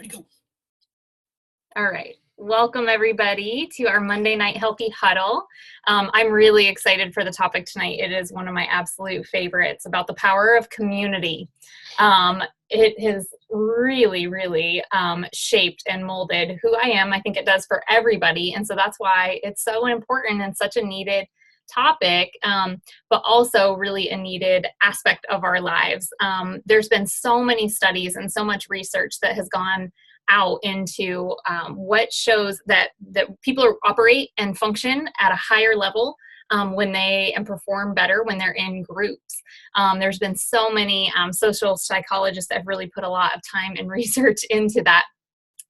Ready, go. All right. Welcome, everybody, to our Monday Night Healthy Huddle. I'm really excited for the topic tonight. It is one of my absolute favorites about the power of community. It has really shaped and molded who I am. I think it does for everybody. And so that's why it's so important and such a needed topic, but also really a needed aspect of our lives. There's been so many studies and so much research that has gone out into what shows that people operate and function at a higher level when they and perform better when they're in groups. There's been so many social psychologists that have really put a lot of time and research into that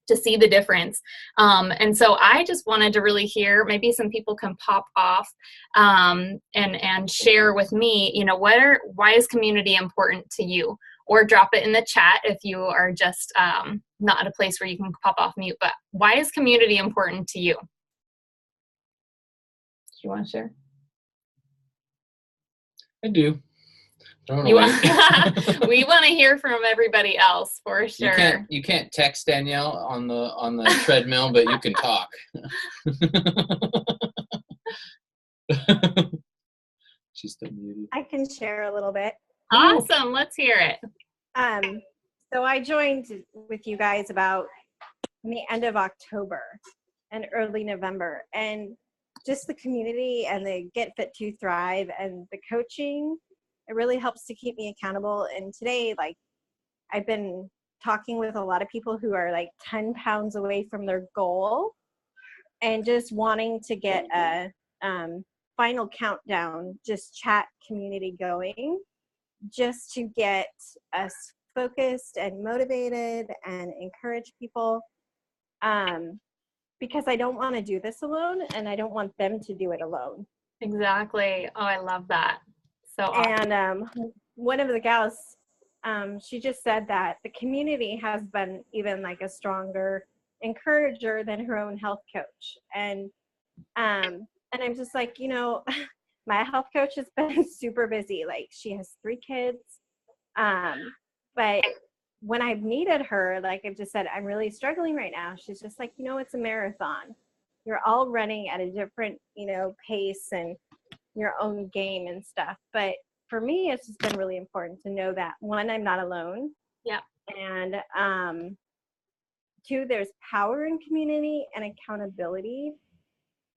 to see the difference. And so I just wanted to really hear, maybe some people can pop off and share with me, you know, why is community important to you? Or drop it in the chat if you are just not at a place where you can pop off mute. But why is community important to you? Do you want to share? I do. We want to hear from everybody else for sure. You can't text Danielle on the treadmill, but you can talk. She's still muted. I can share a little bit. Awesome. Let's hear it. So I joined with you guys about the end of October and early November, and just the community and the Get Fit to Thrive and the coaching, it really helps to keep me accountable. And today, like, I've been talking with a lot of people who are like 10 pounds away from their goal and just wanting to get a final countdown, just chat community going, just to get us focused and motivated and encourage people, because I don't want to do this alone and I don't want them to do it alone. Exactly. Oh, I love that. So awesome. And one of the gals, she just said that the community has been even like a stronger encourager than her own health coach. And I'm just like, you know, my health coach has been super busy. Like, she has 3 kids. But when I've needed her, like I've just said, I'm really struggling right now. She's just like, you know, it's a marathon. You're all running at a different, you know, pace and your own game and stuff. But for me, it's just been really important to know that, one, I'm not alone. Yeah. And 2, there's power in community and accountability.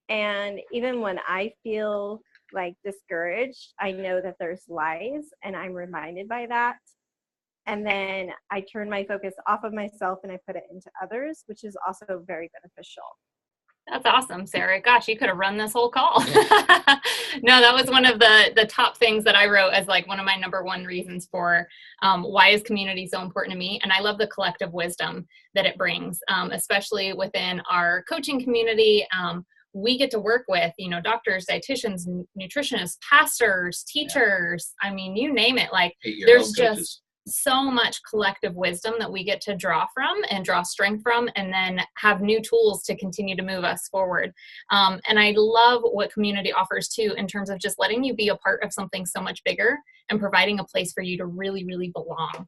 And even when I feel like discouraged, I know that there's lies, and I'm reminded by that. And then I turn my focus off of myself and I put it into others, which is also very beneficial. That's awesome, Sarah. Gosh, you could have run this whole call. No, that was one of the top things that I wrote as like one of my number one reasons for why is community so important to me. And I love the collective wisdom that it brings, especially within our coaching community. We get to work with, you know, doctors, dietitians, nutritionists, pastors, teachers. I mean, you name it. Like, there's just so much collective wisdom that we get to draw from and draw strength from, and then have new tools to continue to move us forward. And I love what community offers too, in terms of just letting you be a part of something so much bigger and providing a place for you to really belong.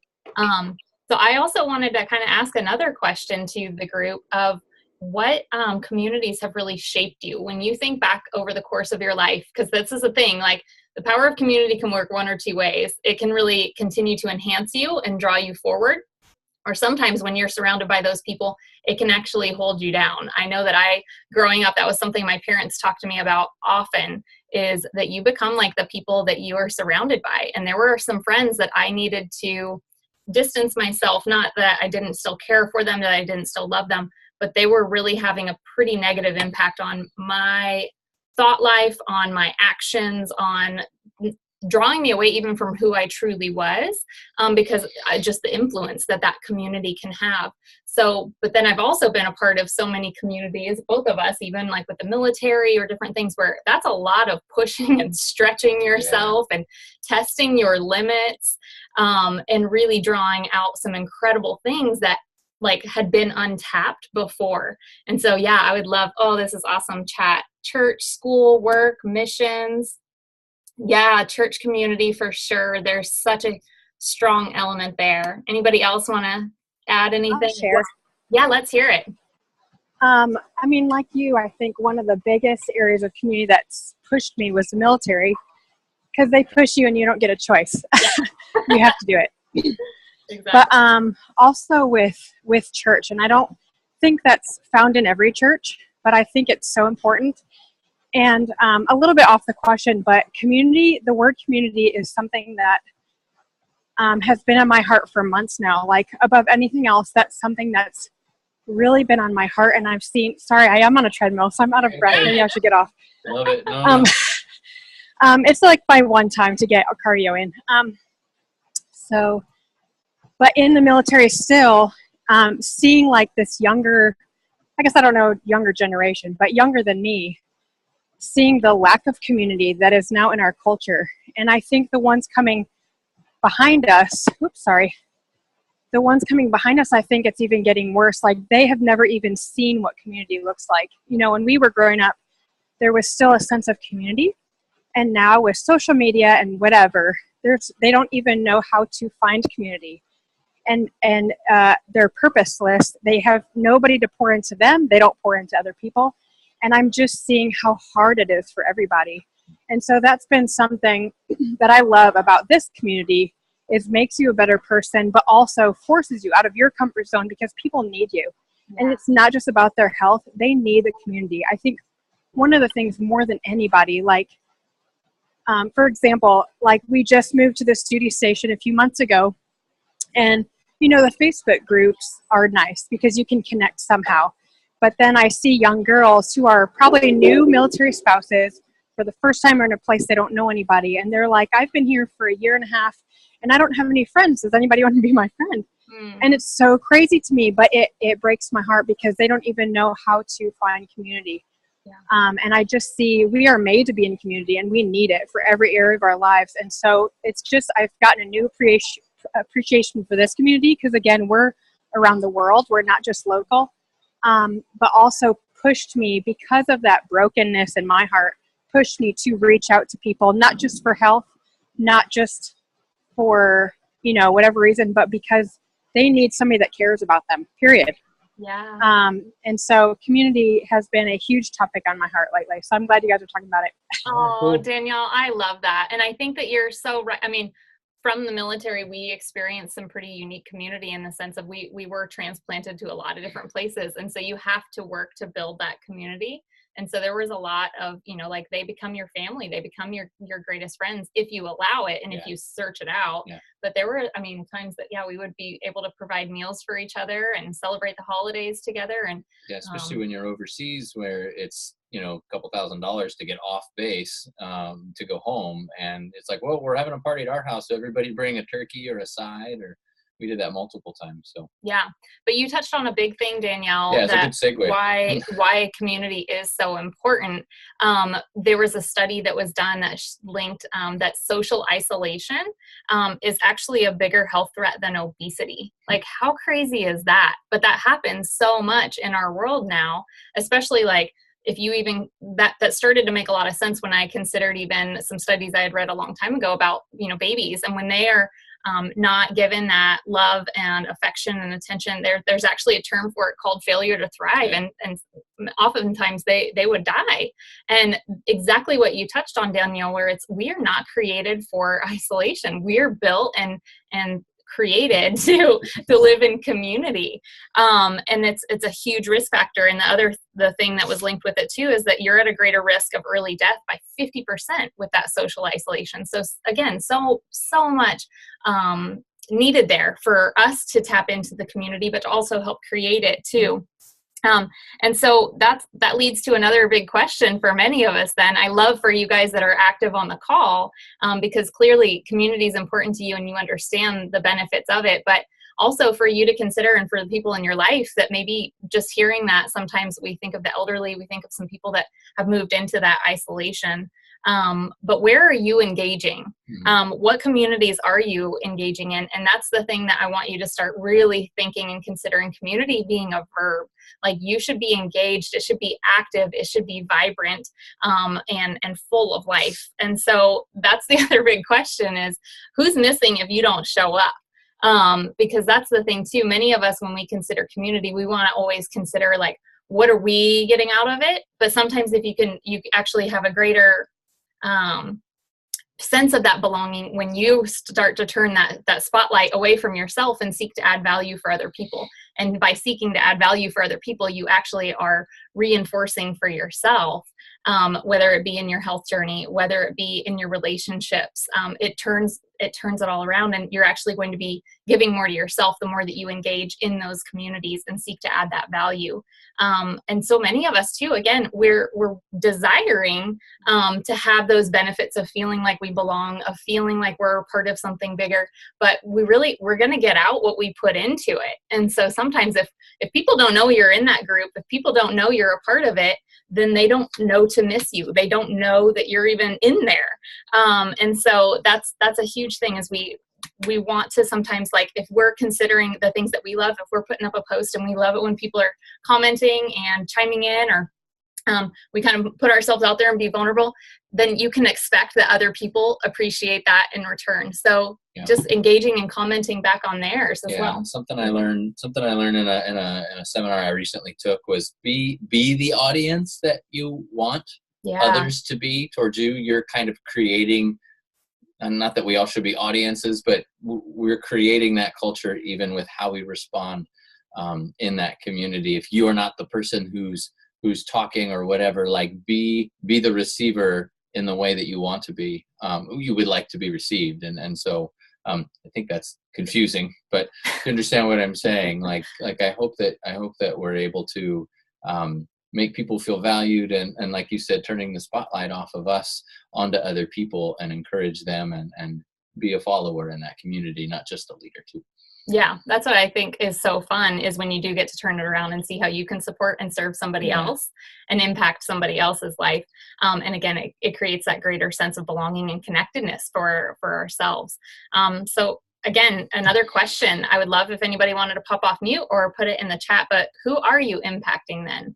So I also wanted to kind of ask another question to the group of what communities have really shaped you when you think back over the course of your life, because this is the thing, like, the power of community can work one or two ways. It can really continue to enhance you and draw you forward. Or sometimes when you're surrounded by those people, it can actually hold you down. I know that growing up, that was something my parents talked to me about often, is that you become like the people that you are surrounded by. And there were some friends that I needed to distance myself, not that I didn't still care for them, that I didn't still love them, but they were really having a pretty negative impact on my thought life, on my actions, on drawing me away even from who I truly was, because just the influence that community can have. So, but then I've also been a part of so many communities, both of us, even like with the military or different things, where that's a lot of pushing and stretching yourself and testing your limits, and really drawing out some incredible things that like had been untapped before. And so, yeah, I would love, this is awesome chat. Church, school, work, missions. Yeah, church community for sure. There's such a strong element there. Anybody else want to add anything? I'll share. Yeah, let's hear it. I mean, like you, I think one of the biggest areas of community that's pushed me was the military, because they push you and you don't get a choice. You have to do it. Exactly. But also with church, and I don't think that's found in every church, but I think it's so important. And a little bit off the question, but community, the word community is something that has been on my heart for months now. Like above anything else, that's something that's really been on my heart. And I've seen, sorry, I am on a treadmill, so I'm out of breath. Maybe I should get off. Love it. No. It's like my one time to get a cardio in. But in the military still, seeing like this younger, I guess I don't know, younger generation, but younger than me, seeing the lack of community that is now in our culture. And I think the ones coming behind us, the ones coming behind us, I think it's even getting worse. Like they have never even seen what community looks like. You know, when we were growing up, there was still a sense of community. And now with social media and whatever, they don't even know how to find community. And they're purposeless. They have nobody to pour into them. They don't pour into other people. And I'm just seeing how hard it is for everybody. And so that's been something that I love about this community, is makes you a better person, but also forces you out of your comfort zone, because people need you. Yeah. And it's not just about their health. They need the community. I think one of the things more than anybody, like, for example, like we just moved to this duty station a few months ago, and you know, the Facebook groups are nice because you can connect somehow. But then I see young girls who are probably new military spouses for the first time are in a place they don't know anybody. And they're like, I've been here for a year and a half and I don't have any friends. Does anybody want to be my friend? And it's so crazy to me, but it breaks my heart because they don't even know how to find community. Yeah. And I just see we are made to be in community and we need it for every area of our lives. And so it's just, I've gotten a new appreciation for this community because, again, we're around the world. We're not just local. But also pushed me, because of that brokenness in my heart, pushed me to reach out to people, not just for health, not just for, you know, whatever reason, but because they need somebody that cares about them, period. Yeah. And so community has been a huge topic on my heart lately. So I'm glad you guys are talking about it. Oh, Danielle, I love that. And I think that you're so right. I mean, from the military, we experienced some pretty unique community in the sense of we were transplanted to a lot of different places. And so you have to work to build that community. And so there was a lot of, you know, like they become your family, they become your greatest friends if you allow it and if you search it out. Yeah. But there were, I mean, times that, we would be able to provide meals for each other and celebrate the holidays together. And especially when you're overseas where it's, you know, a couple $1,000s to get off base to go home. And it's like, well, we're having a party at our house, so everybody bring a turkey or a side, or we did that multiple times. So yeah, but you touched on a big thing, Danielle. Yeah, it's a good segue. Why community is so important. There was a study that was done that linked that social isolation is actually a bigger health threat than obesity. Like, how crazy is that? But that happens so much in our world now, especially like if you even that started to make a lot of sense when I considered even some studies I had read a long time ago about, you know, babies, and when they are not given that love and affection and attention, there's actually a term for it called failure to thrive. And oftentimes they would die. And exactly what you touched on, Danielle, where we are not created for isolation. We're built and created to live in community. And it's a huge risk factor. And the thing that was linked with it too is that you're at a greater risk of early death by 50% with that social isolation. So again, so much needed there for us to tap into the community, but to also help create it too. And so that leads to another big question for many of us then. I love for you guys that are active on the call, because clearly community is important to you and you understand the benefits of it, but also for you to consider, and for the people in your life that maybe just hearing that, sometimes we think of the elderly, we think of some people that have moved into that isolation. But where are you engaging? What communities are you engaging in? And that's the thing that I want you to start really thinking and considering community being a verb. Like, you should be engaged. It should be active. It should be vibrant, and full of life. And so that's the other big question is, who's missing if you don't show up? Because that's the thing too. Many of us, when we consider community, we want to always consider like, what are we getting out of it? But sometimes if you actually have a greater sense of that belonging when you start to turn that spotlight away from yourself and seek to add value for other people. And by seeking to add value for other people, you actually are reinforcing for yourself, whether it be in your health journey, whether it be in your relationships. It turns it all around, and you're actually going to be giving more to yourself the more that you engage in those communities and seek to add that value. And so many of us too, again, we're desiring to have those benefits of feeling like we belong, of feeling like we're a part of something bigger, but we're going to get out what we put into it. And so sometimes if people don't know you're in that group, if people don't know you're a part of it, then they don't know to miss you. They don't know that you're even in there. And so that's a huge thing, is we want to sometimes, like, if we're considering the things that we love, if we're putting up a post and we love it when people are commenting and chiming in, or we kind of put ourselves out there and be vulnerable, then you can expect that other people appreciate that in return. So just engaging and commenting back on theirs as well. Something I learned in a seminar I recently took was be the audience that you want others to be towards you. You're kind of creating, and not that we all should be audiences, but we're creating that culture even with how we respond in that community. If you are not the person who's talking or whatever, like be the receiver in the way that you want to be, you would like to be received. And so I think that's confusing, but to understand what I'm saying, like I hope that we're able to make people feel valued, and like you said, turning the spotlight off of us onto other people and encourage them and be a follower in that community, not just a leader too. Yeah, that's what I think is so fun, is when you do get to turn it around and see how you can support and serve somebody else and impact somebody else's life. And again, it creates that greater sense of belonging and connectedness for ourselves. So again, another question, I would love if anybody wanted to pop off mute or put it in the chat, but who are you impacting then?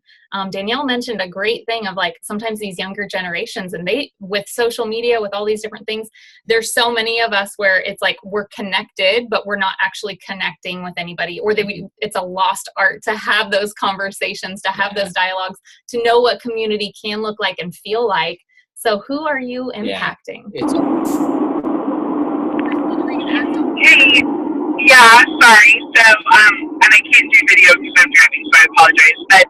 Danielle mentioned a great thing of, like, sometimes these younger generations, and they, with social media, with all these different things, there's so many of us where it's like we're connected, but we're not actually connecting with anybody, or it's a lost art to have those conversations, to have those dialogues, to know what community can look like and feel like. So who are you impacting? Hey, sorry. So, and I can't do video because I'm driving, so I apologize. But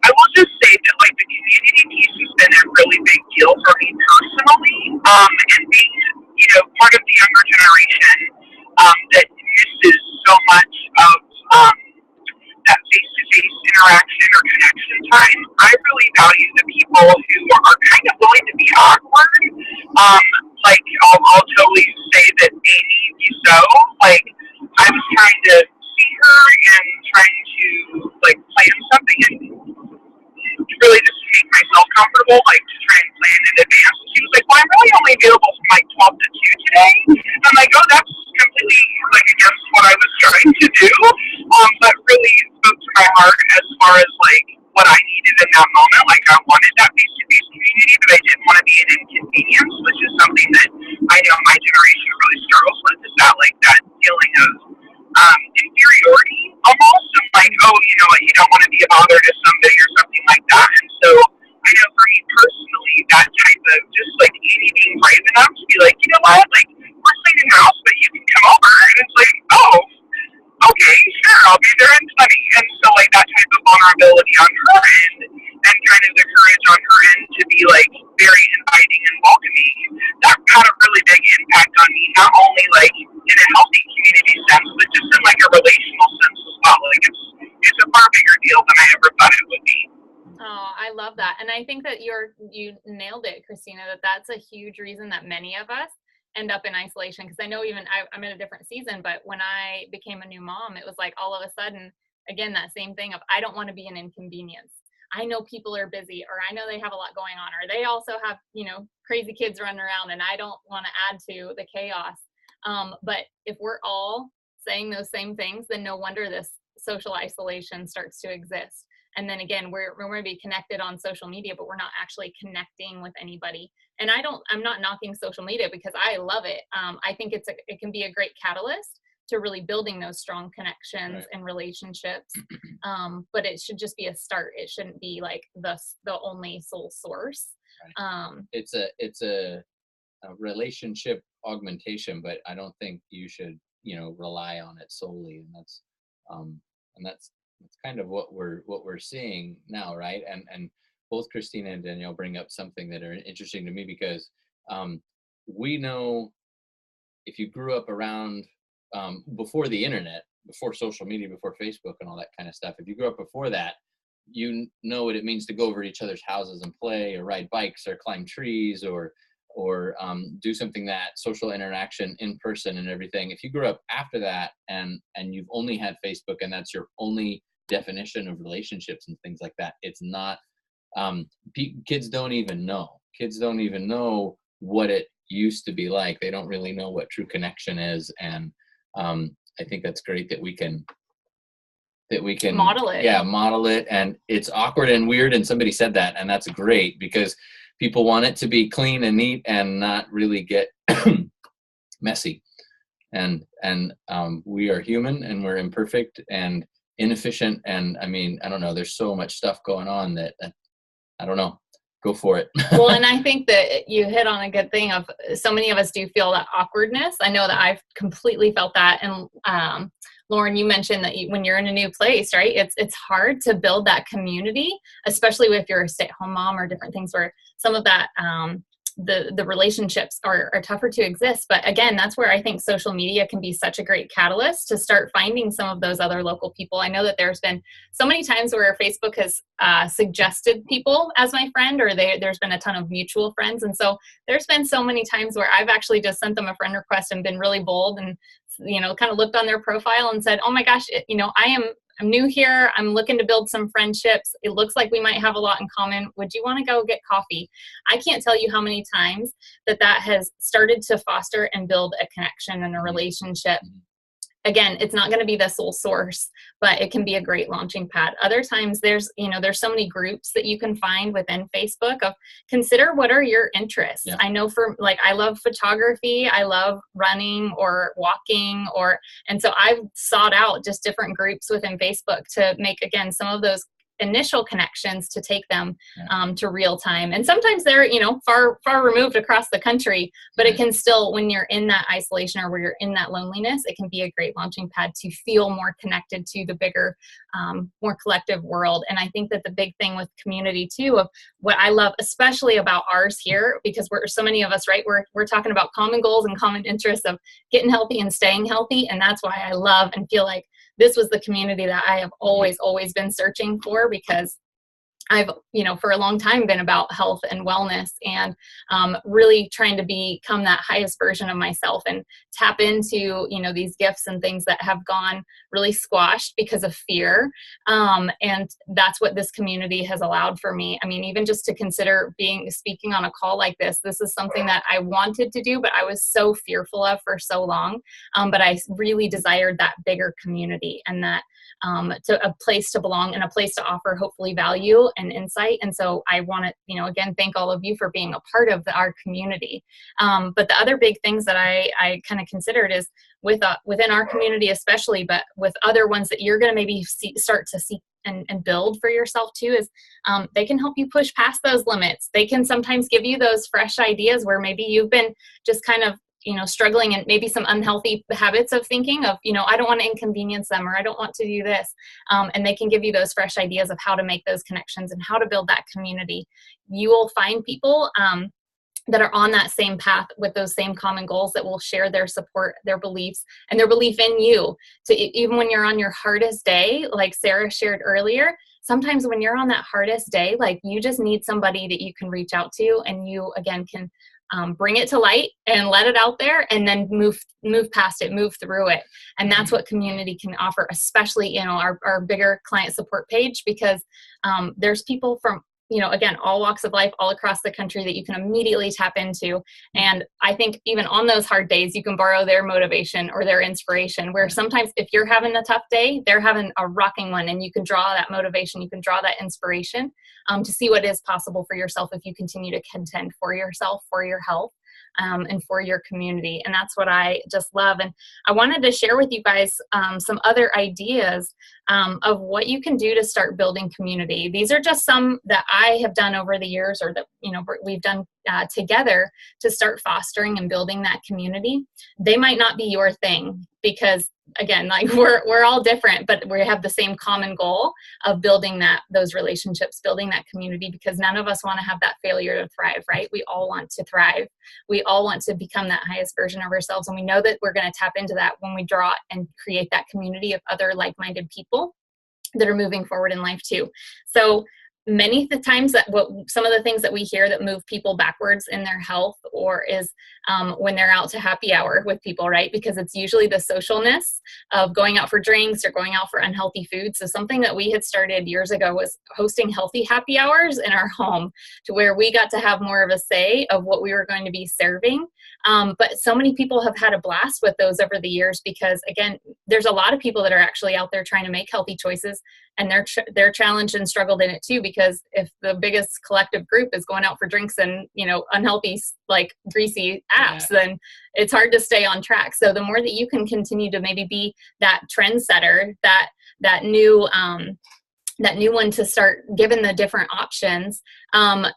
I will just say that, like, the community piece has been a really big deal for me personally. And being, part of the younger generation that misses so much of that face-to-face interaction or connection time. I really value the people who are kind of willing to be awkward. I'll totally say that Amy Busso, like, I was trying to see her and trying to, like, plan something and really just make myself comfortable, like, to try and plan in advance. And she was like, well, I'm really only available from, like, 12 to 2 today. And I'm like, oh, that's completely, like, against what I was trying to do. But really spoke to my heart as far as, like, what I needed in that moment. Like, I wanted that face-to-face community, but I didn't want to be an inconvenience, which is something that I know my generation really struggles with, is that feeling of inferiority almost, and like, oh, you know what, you don't want to be a bother to somebody or something like that. And so I know for me personally, that type of just, like, Amy being brave enough to be like, you know what, like, we're cleaning the house, but you can come over. And it's like, oh, okay, sure, I'll be there in 20. And so, like, that type of vulnerability on her end, and kind of the courage on her end to be, like, very inviting and welcoming, that had a really big impact on me, not only, like, in a healthy community sense, but just in, like, a relational sense as well. Like, it's a far bigger deal than I ever thought it would be. Oh, I love that. And I think that you nailed it, Christina, that's a huge reason that many of us end up in isolation. Because I know even I'm in a different season, but when I became a new mom, it was like all of a sudden, again, that same thing of, I don't want to be an inconvenience. I know people are busy, or I know they have a lot going on, or they also have, crazy kids running around, and I don't want to add to the chaos. But if we're all saying those same things, then no wonder this social isolation starts to exist. And then again, we're going to be connected on social media, but we're not actually connecting with anybody. And I'm not knocking social media, because I love it. I think it can be a great catalyst really building those strong connections Right. and relationships. But it should just be a start. It shouldn't be like the only sole source. It's a relationship augmentation, but I don't think you should, rely on it solely. And that's kind of what we're seeing now, right? And both Christina and Danielle bring up something that are interesting to me, because we know, if you grew up around before the internet, before social media, before Facebook and all that kind of stuff, if you grew up before that, you know what it means to go over to each other's houses and play or ride bikes or climb trees or do something, that social interaction in person and everything. If you grew up after that and you've only had Facebook and that's your only definition of relationships and things like that, it's not, kids don't even know what it used to be like. They don't really know what true connection is. And I think that's great that we can model it. Yeah, model it. And it's awkward and weird, and somebody said that, and that's great, because people want it to be clean and neat and not really get messy. And we are human, and we're imperfect and inefficient. And I mean, I don't know, there's so much stuff going on that I don't know. Go for it. Well, and I think that you hit on a good thing of, so many of us do feel that awkwardness. I know that I've completely felt that. And Lauren, you mentioned that when you're in a new place, right? It's hard to build that community, especially if you're a stay-at-home mom or different things where some of that the relationships are tougher to exist. But again, that's where I think social media can be such a great catalyst to start finding some of those other local people. I know that there's been so many times where Facebook has suggested people as my friend, or there's been a ton of mutual friends. And so there's been so many times where I've actually just sent them a friend request and been really bold and, kind of looked on their profile and said, oh my gosh, I'm new here. I'm looking to build some friendships. It looks like we might have a lot in common. Would you want to go get coffee? I can't tell you how many times that has started to foster and build a connection and a relationship. Again, it's not going to be the sole source, but it can be a great launching pad. Other times there's so many groups that you can find within Facebook of consider what are your interests. Yeah. I know I love photography. I love running or walking and so I've sought out just different groups within Facebook to make, again, some of those initial connections to take them to real time. And sometimes they're, far removed across the country, but it can still, when you're in that isolation or where you're in that loneliness, it can be a great launching pad to feel more connected to the bigger, more collective world. And I think that the big thing with community too, of what I love, especially about ours here, because we're so many of us, right? We're talking about common goals and common interests of getting healthy and staying healthy. And that's why I love and feel like this was the community that I have always been searching for, because I've, for a long time been about health and wellness and really trying to become that highest version of myself and tap into, these gifts and things that have gone really squashed because of fear. And that's what this community has allowed for me. I mean, even just to consider speaking on a call like this is something that I wanted to do, but I was so fearful of for so long. But I really desired that bigger community and that to a place to belong and a place to offer hopefully value and insight. And so I want to, again, thank all of you for being a part of our community. But the other big things that I kind of considered is within our community, especially, but with other ones that you're going to maybe start to see and build for yourself too, is they can help you push past those limits. They can sometimes give you those fresh ideas where maybe you've been just kind of struggling and maybe some unhealthy habits of thinking of, I don't want to inconvenience them, or I don't want to do this. And they can give you those fresh ideas of how to make those connections and how to build that community. You will find people that are on that same path with those same common goals that will share their support, their beliefs, and their belief in you. So even when you're on your hardest day, like Sarah shared earlier, sometimes when you're on that hardest day, like you just need somebody that you can reach out to, and you, again, can bring it to light and let it out there, and then move past it, move through it. And that's what community can offer, especially our bigger client support page, because there's people from, again, all walks of life all across the country that you can immediately tap into. And I think even on those hard days, you can borrow their motivation or their inspiration, where sometimes if you're having a tough day, they're having a rocking one, and you can draw that motivation, you can draw that inspiration to see what is possible for yourself if you continue to contend for yourself, for your health. and for your community. And that's what I just love. And I wanted to share with you guys some other ideas of what you can do to start building community. These are just some that I have done over the years, or that, you know, we've done together to start fostering and building that community. They might not be your thing, because again, like we're all different, but we have the same common goal of building those relationships, building that community, because none of us want to have that failure to thrive, right? We all want to thrive. We all want to become that highest version of ourselves. And we know that we're going to tap into that when we draw and create that community of other like-minded people that are moving forward in life too. So many of the times that some of the things that we hear that move people backwards in their health or is when they're out to happy hour with people, right? Because it's usually the socialness of going out for drinks or going out for unhealthy food. So something that we had started years ago was hosting healthy happy hours in our home, to where we got to have more of a say of what we were going to be serving. But so many people have had a blast with those over the years, because again, there's a lot of people that are actually out there trying to make healthy choices, and they're challenged and struggled in it too, because if the biggest collective group is going out for drinks and, you know, unhealthy, like greasy apps, then it's hard to stay on track. So the more that you can continue to maybe be that trendsetter, that new one to start giving the different options,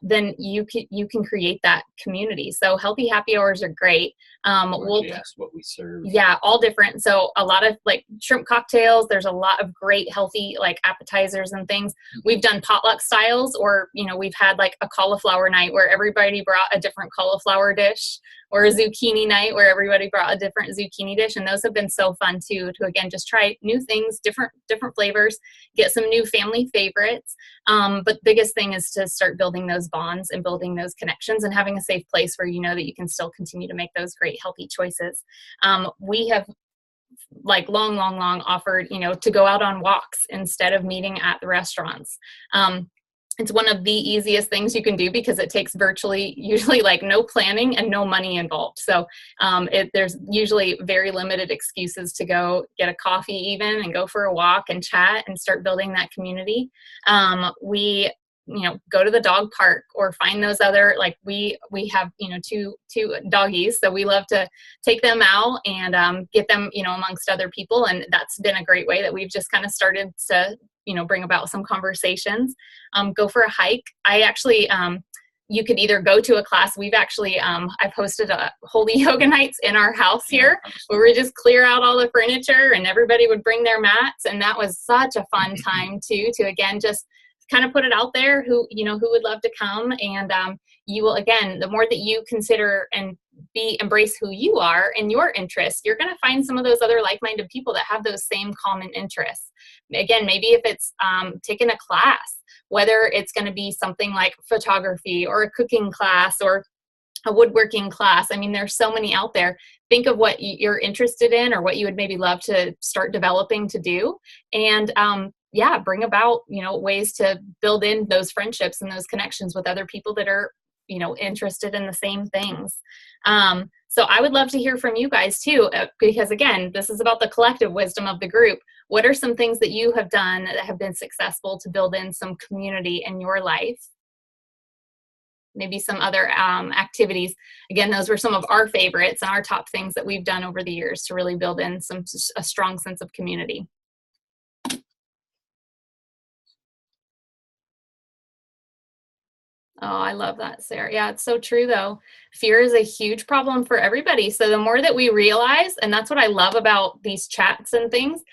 then you can create that community. So healthy happy hours are great. We'll ask what we serve. Yeah, all different. So a lot of like shrimp cocktails. There's a lot of great healthy like appetizers and things. We've done potluck styles, or, you know, we've had like a cauliflower night where everybody brought a different cauliflower dish, or a zucchini night where everybody brought a different zucchini dish. And those have been so fun too, to again, just try new things, different flavors, get some new family favorites. But the biggest thing is to start building those bonds and building those connections and having a safe place where you know that you can still continue to make those great healthy choices. We have like long offered, you know, to go out on walks instead of meeting at the restaurants. It's one of the easiest things you can do, because it takes usually like no planning and no money involved. So there's usually very limited excuses to go get a coffee even and go for a walk and chat and start building that community. We, you know, go to the dog park or find those other, like we have, you know, two doggies. So we love to take them out and get them, you know, amongst other people. And that's been a great way that we've just kind of started to, you know, bring about some conversations. Go for a hike. I actually, you could either go to a class. We've actually, I've hosted a holy yoga nights in our house here, where we just clear out all the furniture and everybody would bring their mats. And that was such a fun time too, to again, just kind of put it out there who would love to come. And you will, again, the more that you consider and embrace who you are and your interests, you're going to find some of those other like-minded people that have those same common interests. Again, maybe if it's taking a class, whether it's going to be something like photography or a cooking class or a woodworking class. I mean, there's so many out there. Think of what you're interested in or what you would maybe love to start developing to do. And bring about, you know, ways to build in those friendships and those connections with other people that are, you know, interested in the same things. So I would love to hear from you guys too, because again, this is about the collective wisdom of the group. What are some things that you have done that have been successful to build in some community in your life? Maybe some other activities. Again, those were some of our favorites and our top things that we've done over the years to really build in a strong sense of community. Oh, I love that, Sarah. Yeah, it's so true, though. Fear is a huge problem for everybody. So the more that we realize, and that's what I love about these chats and things,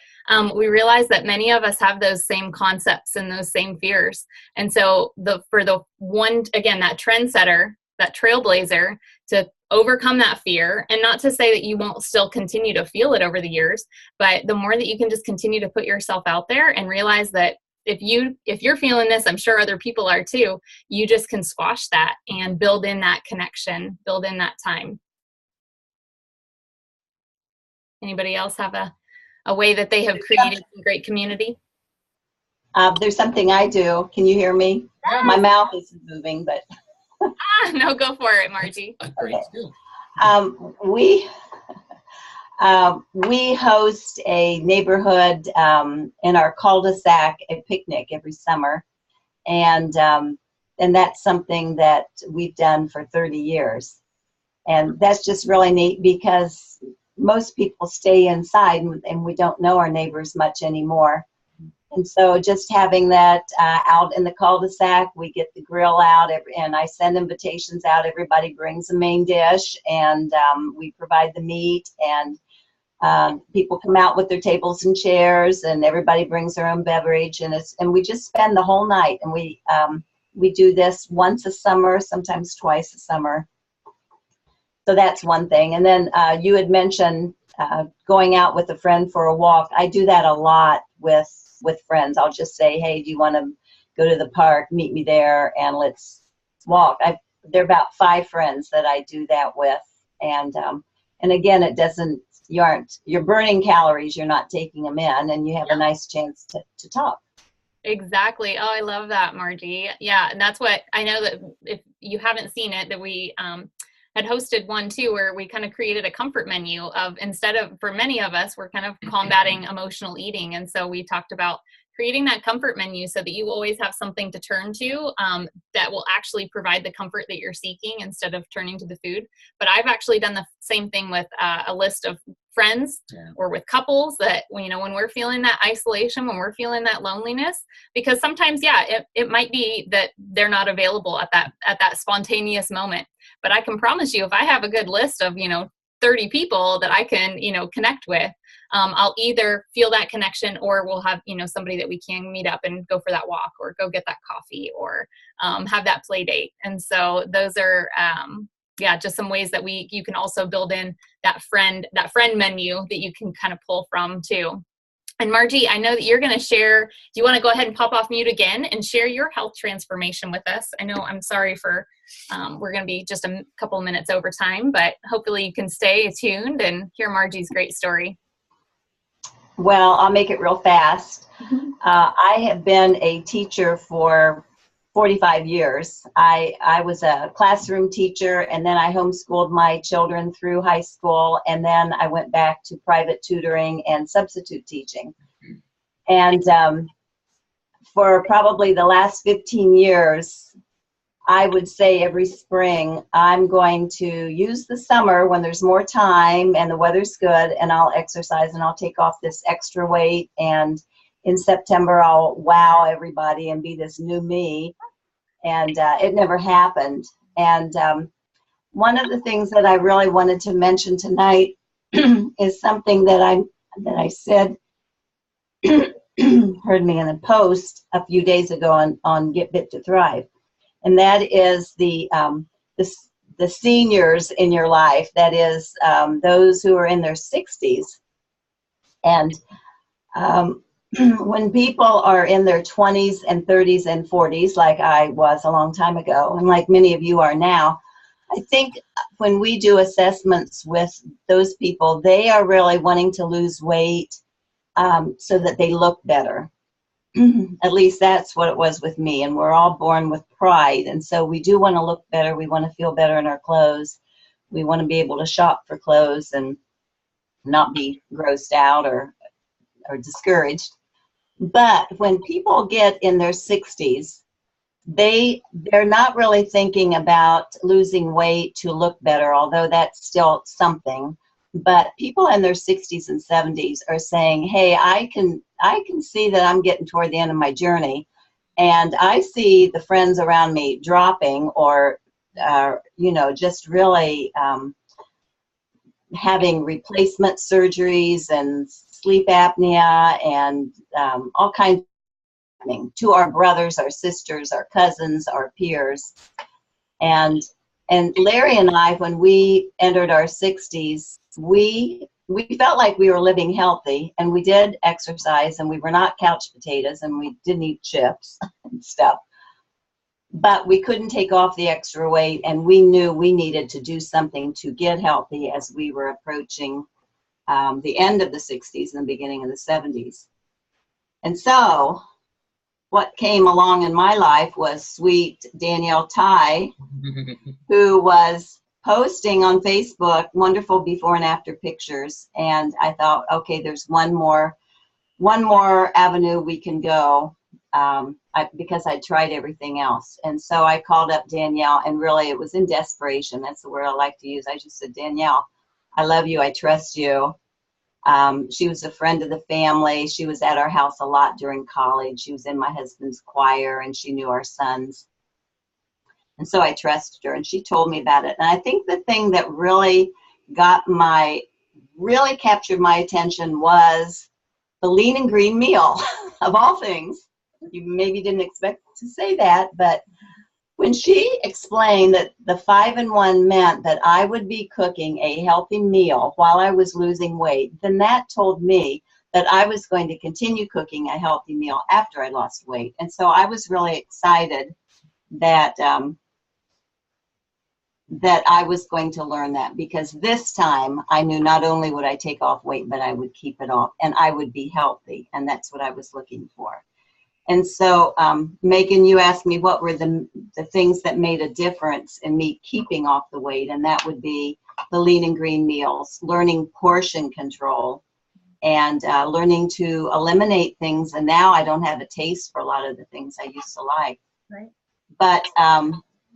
we realize that many of us have those same concepts and those same fears. And so for the one, again, that trendsetter, that trailblazer, to overcome that fear, and not to say that you won't still continue to feel it over the years, but the more that you can just continue to put yourself out there and realize that if you're feeling this, I'm sure other people are too, you just can squash that and build in that connection, build in that time. Anybody else have a way that they have created some great community? There's something I do. Can you hear me? My mouth isn't moving, but. No, go for it, Margie. Great skill. We host a neighborhood in our cul-de-sac, a picnic every summer, and that's something that we've done for 30 years. And that's just really neat because most people stay inside and we don't know our neighbors much anymore. And so just having that out in the cul-de-sac, we get the grill out and I send invitations out. Everybody brings a main dish and we provide the meat, and people come out with their tables and chairs, and everybody brings their own beverage, and we just spend the whole night. And we do this once a summer, sometimes twice a summer. So that's one thing. And then you had mentioned going out with a friend for a walk. I do that a lot with friends. I'll just say, hey, do you want to go to the park? Meet me there and let's walk. There are about 5 friends that I do that with. And again, it doesn't, you're burning calories, you're not taking them in, and you have a nice chance to talk. Exactly. Oh, I love that, Margie. Yeah. And that's what I know, that if you haven't seen it, that we had hosted one too, where we kind of created a comfort menu of, instead of, for many of us, we're kind of combating emotional eating. And so we talked about creating that comfort menu so that you always have something to turn to that will actually provide the comfort that you're seeking instead of turning to the food. But I've actually done the same thing with a list of friends or with couples that, you know, when we're feeling that isolation, when we're feeling that loneliness, because sometimes, it might be that they're not available at that spontaneous moment. But I can promise you, if I have a good list of, 30 people that I can, connect with, I'll either feel that connection, or we'll have, somebody that we can meet up and go for that walk or go get that coffee or have that play date. And so those are, just some ways that you can also build in that friend menu that you can kind of pull from too. And Margie, I know that you're going to share, do you want to go ahead and pop off mute again and share your health transformation with us? I know, I'm sorry for, we're going to be just a couple minutes over time, but hopefully you can stay tuned and hear Margie's great story. Well, I'll make it real fast. I have been a teacher for 45 years. I was a classroom teacher, and then I homeschooled my children through high school, and then I went back to private tutoring and substitute teaching. And for probably the last 15 years, I would say every spring, I'm going to use the summer when there's more time and the weather's good, and I'll exercise and I'll take off this extra weight, and in September, I'll wow everybody and be this new me. And it never happened. And one of the things that I really wanted to mention tonight is something that I said, heard me in a post a few days ago on Get Fit to Thrive. And that is the seniors in your life, that is those who are in their 60s. And when people are in their 20s and 30s and 40s, like I was a long time ago, and like many of you are now, I think when we do assessments with those people, they are really wanting to lose weight so that they look better. At least that's what it was with me. And we're all born with pride. And so we do want to look better. We want to feel better in our clothes. We want to be able to shop for clothes and not be grossed out or discouraged. But when people get in their 60s, they're not really thinking about losing weight to look better, although that's still something. But people in their 60s and 70s are saying, hey, I can see that I'm getting toward the end of my journey, and I see the friends around me dropping or just really having replacement surgeries and sleep apnea and all kinds of happening to our brothers, our sisters, our cousins, our peers. And Larry and I, when we entered our 60s, we felt like we were living healthy, and we did exercise, and we were not couch potatoes, and we didn't eat chips and stuff. But we couldn't take off the extra weight, and we knew we needed to do something to get healthy as we were approaching the end of the 60s and the beginning of the 70s. And so what came along in my life was sweet Danielle Ty, who was posting on Facebook wonderful before and after pictures. And I thought, okay, there's one more avenue we can go. because I tried everything else. And so I called up Danielle, and really it was in desperation. That's the word I like to use. I just said, Danielle, I love you. I trust you. She was a friend of the family. She was at our house a lot during college. She was in my husband's choir, and she knew our sons. And so I trusted her, and she told me about it. And I think the thing that really captured my attention was the Lean and Green meal, of all things. You maybe didn't expect to say that, but when she explained that the 5-in-1 meant that I would be cooking a healthy meal while I was losing weight, then that told me that I was going to continue cooking a healthy meal after I lost weight. And so I was really excited that that I was going to learn that, because this time I knew not only would I take off weight, but I would keep it off and I would be healthy. And that's what I was looking for. And so, Megan, you asked me what were the things that made a difference in me keeping off the weight. And that would be the Lean and Green meals, learning portion control, and learning to eliminate things. And now I don't have a taste for a lot of the things I used to like. Right. But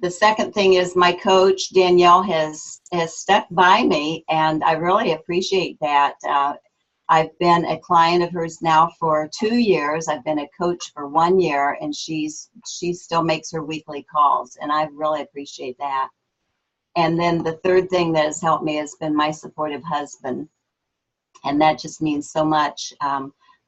the second thing is my coach, Danielle, has stuck by me, and I really appreciate that. I've been a client of hers now for 2 years. I've been a coach for 1 year, and she still makes her weekly calls, and I really appreciate that. And then the third thing that has helped me has been my supportive husband, and that just means so much.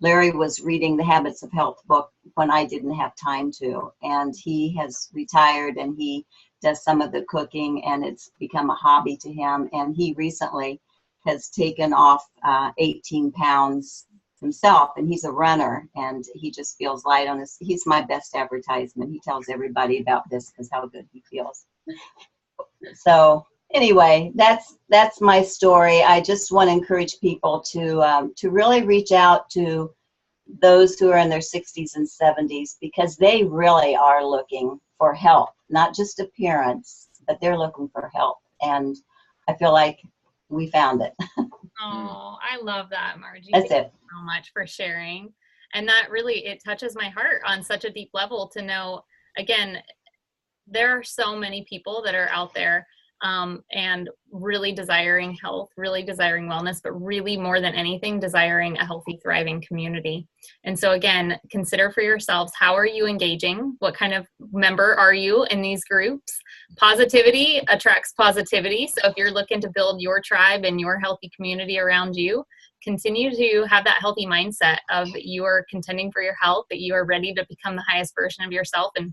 Larry was reading the Habits of Health book when I didn't have time to, and he has retired and he does some of the cooking, and it's become a hobby to him. And he recently has taken off 18 pounds himself, and he's a runner, and he just feels light on his. He's my best advertisement. He tells everybody about this because how good he feels. So anyway, that's my story. I just want to encourage people to really reach out to those who are in their 60s and 70s, because they really are looking for help, not just appearance, but they're looking for help. And I feel like we found it. Oh, I love that, Margie. That's Thank it. you so much for sharing. And that really, it touches my heart on such a deep level to know, again, there are so many people that are out there and really desiring health, really desiring wellness, but really more than anything, desiring a healthy, thriving community. And so again, consider for yourselves, how are you engaging? What kind of member are you in these groups? Positivity attracts positivity. So if you're looking to build your tribe and your healthy community around you, continue to have that healthy mindset of you are contending for your health, that you are ready to become the highest version of yourself. And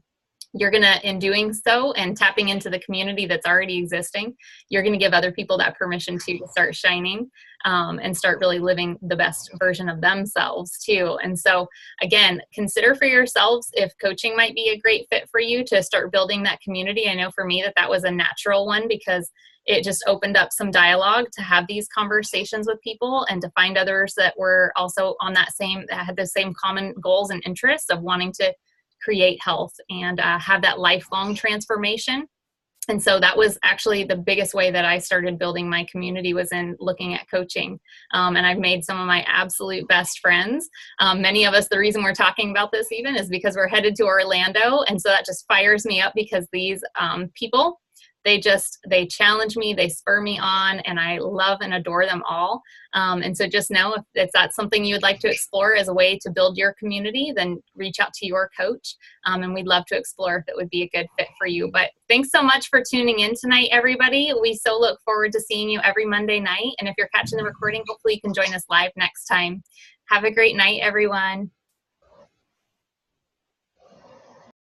you're going to, in doing so and tapping into the community that's already existing, you're going to give other people that permission to start shining and start really living the best version of themselves too. And so again, consider for yourselves if coaching might be a great fit for you to start building that community. I know for me that was a natural one, because it just opened up some dialogue to have these conversations with people and to find others that were also on that had the same common goals and interests of wanting to create health and have that lifelong transformation. And so that was actually the biggest way that I started building my community, was in looking at coaching. And I've made some of my absolute best friends. Many of us, the reason we're talking about this even is because we're headed to Orlando. And so that just fires me up, because these people, they challenge me, they spur me on, and I love and adore them all. And so just know if that's something you would like to explore as a way to build your community, then reach out to your coach. And we'd love to explore if it would be a good fit for you. But thanks so much for tuning in tonight, everybody. We so look forward to seeing you every Monday night. And if you're catching the recording, hopefully you can join us live next time. Have a great night, everyone.